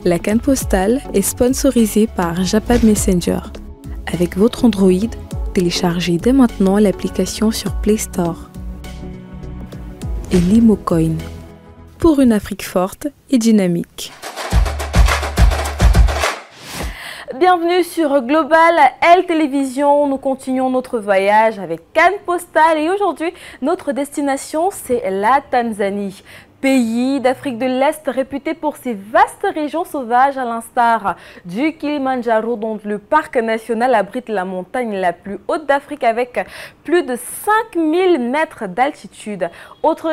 La canne postale est sponsorisée par Japad Messenger. Avec votre Android, téléchargez dès maintenant l'application sur Play Store. Et Limocoin, pour une Afrique forte et dynamique. Bienvenue sur Global L Télévision. Nous continuons notre voyage avec Canne Postale et aujourd'hui, notre destination, c'est la Tanzanie. Pays d'Afrique de l'Est réputé pour ses vastes régions sauvages à l'instar du Kilimandjaro, dont le parc national abrite la montagne la plus haute d'Afrique avec plus de 5000 mètres d'altitude. Autre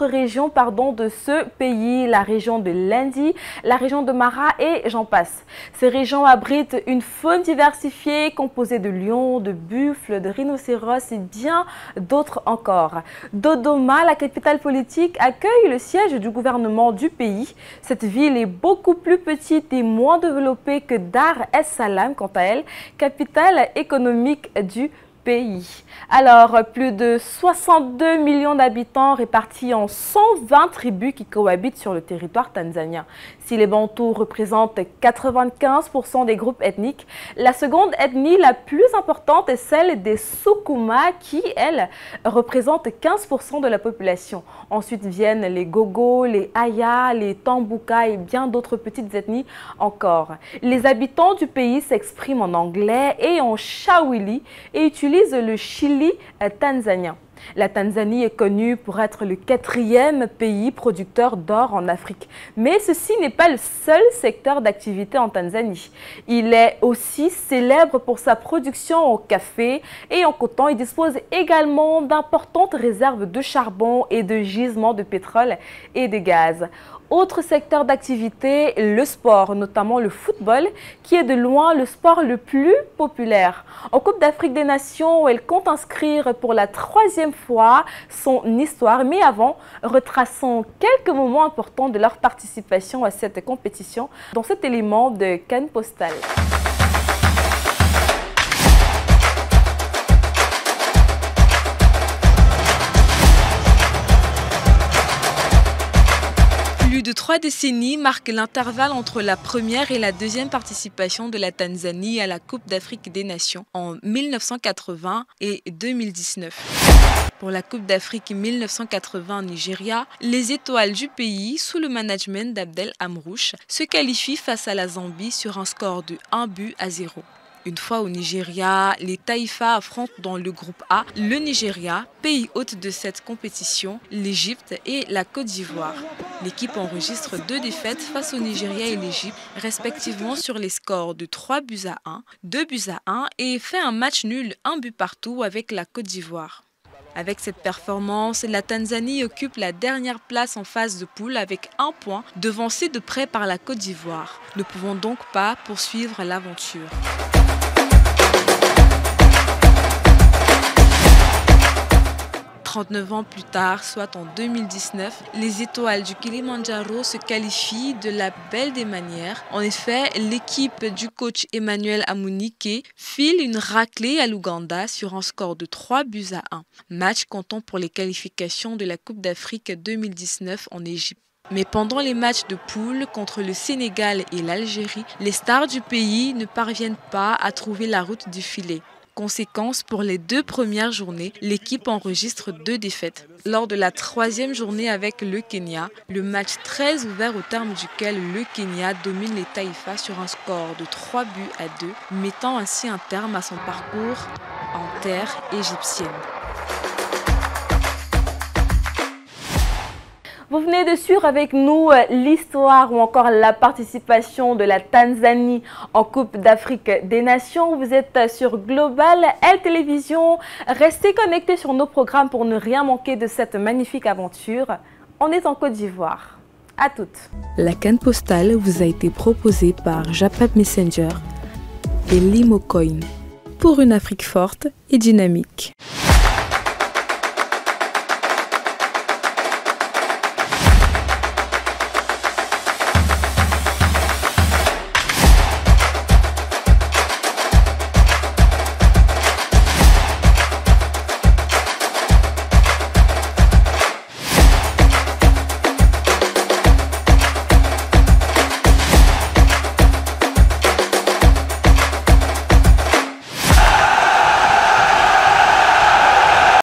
région de ce pays, la région de Lindi, la région de Mara et j'en passe. Ces régions abritent une faune diversifiée composée de lions, de buffles, de rhinocéros et bien d'autres encore. Dodoma, la capitale politique, accueille le siège du gouvernement du pays. Cette ville est beaucoup plus petite et moins développée que Dar es Salaam, quant à elle, capitale économique du pays. Alors, plus de 62 millions d'habitants répartis en 120 tribus qui cohabitent sur le territoire tanzanien. Si les Bantous représentent 95% des groupes ethniques, la seconde ethnie la plus importante est celle des Sukuma qui, elle, représente 15% de la population. Ensuite viennent les Gogo, les Aya, les Tambuka et bien d'autres petites ethnies encore. Les habitants du pays s'expriment en anglais et en Swahili et utilisent le Chili tanzanien. La Tanzanie est connue pour être le 4e pays producteur d'or en Afrique. Mais ceci n'est pas le seul secteur d'activité en Tanzanie. Il est aussi célèbre pour sa production en café et en coton. Il dispose également d'importantes réserves de charbon et de gisements de pétrole et de gaz. Autre secteur d'activité, le sport, notamment le football, qui est de loin le sport le plus populaire. En Coupe d'Afrique des Nations, elle compte inscrire pour la 3e fois son histoire. Mais avant, retraçons quelques moments importants de leur participation à cette compétition dans cet élément de Canne Postale. Plus de 3 décennies marquent l'intervalle entre la première et la deuxième participation de la Tanzanie à la Coupe d'Afrique des Nations en 1980 et 2019. Pour la Coupe d'Afrique 1980 au Nigeria, les étoiles du pays, sous le management d'Abdel Amrouche, se qualifient face à la Zambie sur un score de 1-0. Une fois au Nigeria, les Taïfas affrontent dans le groupe A le Nigeria, pays hôte de cette compétition, l'Égypte et la Côte d'Ivoire. L'équipe enregistre 2 défaites face au Nigeria et l'Égypte, respectivement sur les scores de 3-1, 2-1 et fait un match nul 1 but partout avec la Côte d'Ivoire. Avec cette performance, la Tanzanie occupe la dernière place en phase de poule avec 1 point, devancée de près par la Côte d'Ivoire. Ne pouvons donc pas poursuivre l'aventure. 39 ans plus tard, soit en 2019, les étoiles du Kilimandjaro se qualifient de la belle des manières. En effet, l'équipe du coach Emmanuel Amunike file une raclée à l'Ouganda sur un score de 3-1. Match comptant pour les qualifications de la Coupe d'Afrique 2019 en Égypte. Mais pendant les matchs de poule contre le Sénégal et l'Algérie, les stars du pays ne parviennent pas à trouver la route du filet. Conséquence, pour les 2 premières journées, l'équipe enregistre 2 défaites. Lors de la 3e journée avec le Kenya, le match très ouvert au terme duquel le Kenya domine les Taïfas sur un score de 3-2, mettant ainsi un terme à son parcours en terre égyptienne. Vous venez de suivre avec nous l'histoire ou encore la participation de la Tanzanie en Coupe d'Afrique des Nations. Vous êtes sur Global L Télévision. Restez connectés sur nos programmes pour ne rien manquer de cette magnifique aventure. On est en Côte d'Ivoire. À toutes. La canne postale vous a été proposée par Japad Messenger et Limocoin pour une Afrique forte et dynamique.